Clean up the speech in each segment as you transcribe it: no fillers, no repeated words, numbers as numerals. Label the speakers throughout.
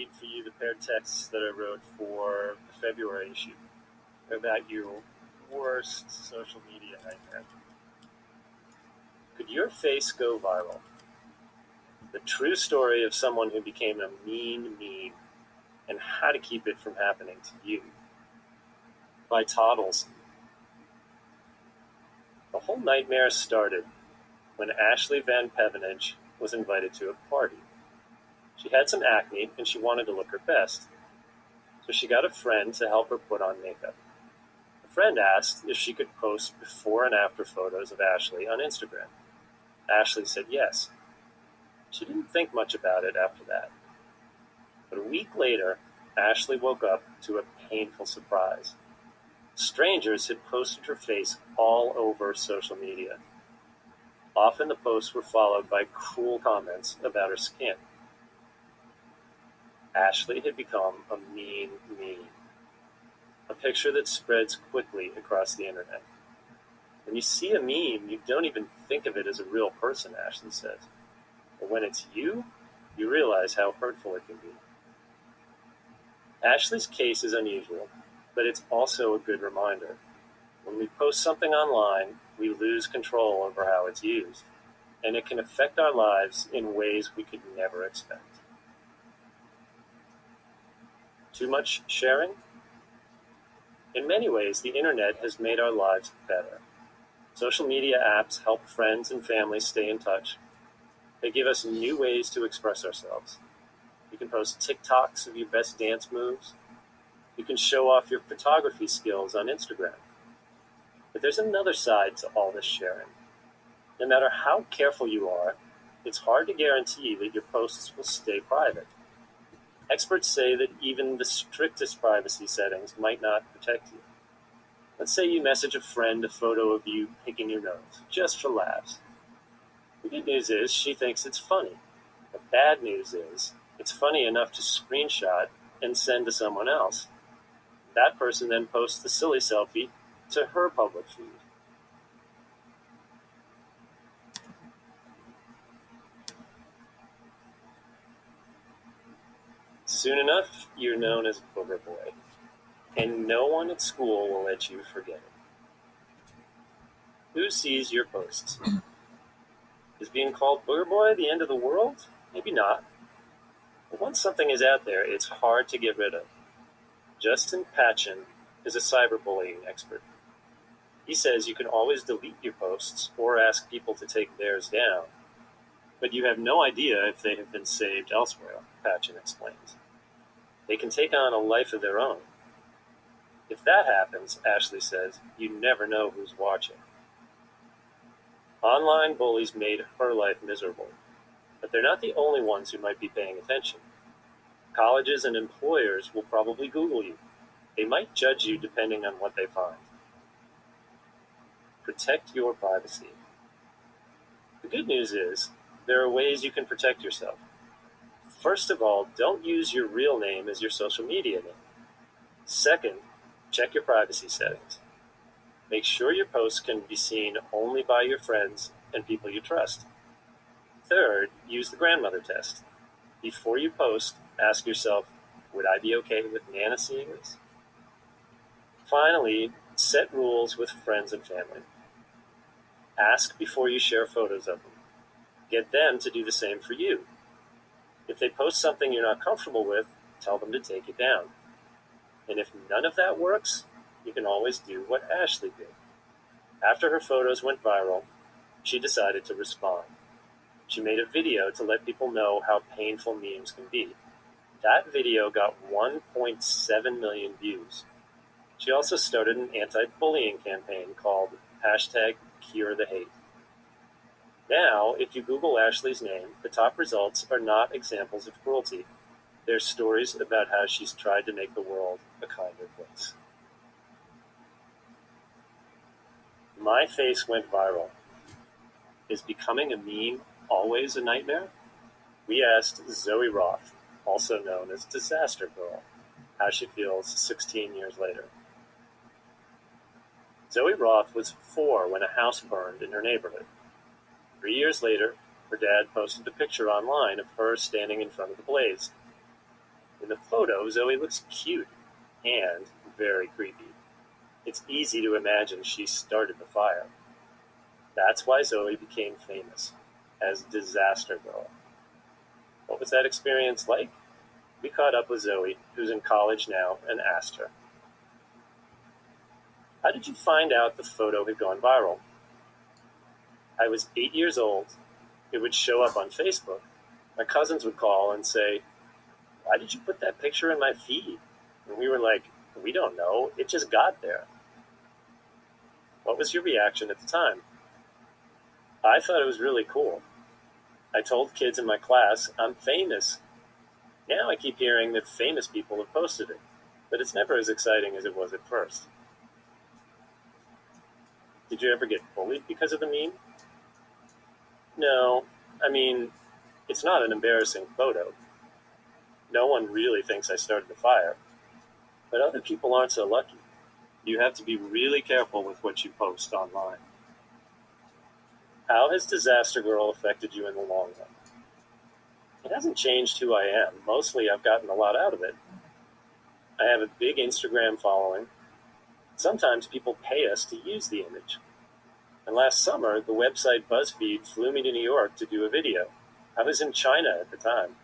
Speaker 1: read for you the paired texts that I wrote for the February issue about your worst social media nightmare. Could your face go viral? The true story of someone who became a mean meme and how to keep it from happening to you. By Toddles. The whole nightmare started when Ashley Van Pevenage was invited to a party. She had some acne and she wanted to look her best, so she got a friend to help her put on makeup. The friend asked if she could post before and after photos of Ashley on Instagram. Ashley said yes. She didn't think much about it after that. But a week later, Ashley woke up to a painful surprise. Strangers had posted her face all over social media. Often the posts were followed by cruel comments about her skin. Ashley had become a mean meme, a picture that spreads quickly across the internet. When you see a meme, you don't even think of it as a real person, Ashley says. But when it's you realize how hurtful it can be. Ashley's case is unusual, but it's also a good reminder. When we post something online, we lose control over how it's used, and it can affect our lives in ways we could never expect. Too much sharing? In many ways, the internet has made our lives better. Social media apps help friends and family stay in touch. They give us new ways to express ourselves. You can post TikToks of your best dance moves. You can show off your photography skills on Instagram. But there's another side to all this sharing. No matter how careful you are, it's hard to guarantee that your posts will stay private. Experts say that even the strictest privacy settings might not protect you. Let's say you message a friend a photo of you picking your nose, just for laughs. The good news is she thinks it's funny. The bad news is it's funny enough to screenshot and send to someone else. That person then posts the silly selfie to her public feed. Soon enough, you're known as Booger Boy, and no one at school will let you forget it. Who sees your posts? Is being called Booger Boy the end of the world? Maybe not. But once something is out there, it's hard to get rid of. Justin Patchen is a cyberbullying expert. He says you can always delete your posts or ask people to take theirs down, but you have no idea if they have been saved elsewhere, Patchen explains. They can take on a life of their own. If that happens, Ashley says, you never know who's watching. Online bullies made her life miserable, but they're not the only ones who might be paying attention. Colleges and employers will probably Google you. They might judge you depending on what they find. Protect your privacy. The good news is, there are ways you can protect yourself. First of all, don't use your real name as your social media name. Second, check your privacy settings. Make sure your posts can be seen only by your friends and people you trust. Third, use the grandmother test. Before you post, ask yourself, would I be okay with Nana seeing this? Finally, set rules with friends and family. Ask before you share photos of them. Get them to do the same for you. If they post something you're not comfortable with, tell them to take it down. And if none of that works, you can always do what Ashley did. After her photos went viral, she decided to respond. She made a video to let people know how painful memes can be. That video got 1.7 million views. She also started an anti-bullying campaign called #CureTheHate. Now, if you Google Ashley's name, the top results are not examples of cruelty. They're stories about how she's tried to make the world a kinder place. My face went viral. Is becoming a meme always a nightmare? We asked Zoe Roth, also known as Disaster Girl, how she feels 16 years later. Zoe Roth was 4 when a house burned in her neighborhood. 3 years later, her dad posted a picture online of her standing in front of the blaze. In the photo, Zoe looks cute and very creepy. It's easy to imagine she started the fire. That's why Zoe became famous as Disaster Girl. What was that experience like? We caught up with Zoe, who's in college now, and asked her, "How did you find out the photo had gone viral?" "I was 8 years old. It would show up on Facebook. My cousins would call and say, 'Why did you put that picture in my feed?' And we were like, 'We don't know. It just got there.'" "What was your reaction at the time?" "I thought it was really cool. I told kids in my class, 'I'm famous.' Now I keep hearing that famous people have posted it, but it's never as exciting as it was at first." "Did you ever get bullied because of the meme?" "No. I mean, it's not an embarrassing photo. No one really thinks I started the fire. But other people aren't so lucky. You have to be really careful with what you post online." How has Disaster Girl affected you in the long run? It hasn't changed who I am. Mostly I've gotten a lot out of it. I have a big Instagram following. Sometimes people pay us to use the image. And last summer, the website BuzzFeed flew me to New York to do a video. I was in China at the time.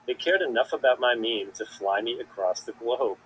Speaker 1: They cared enough about my meme to fly me across the globe.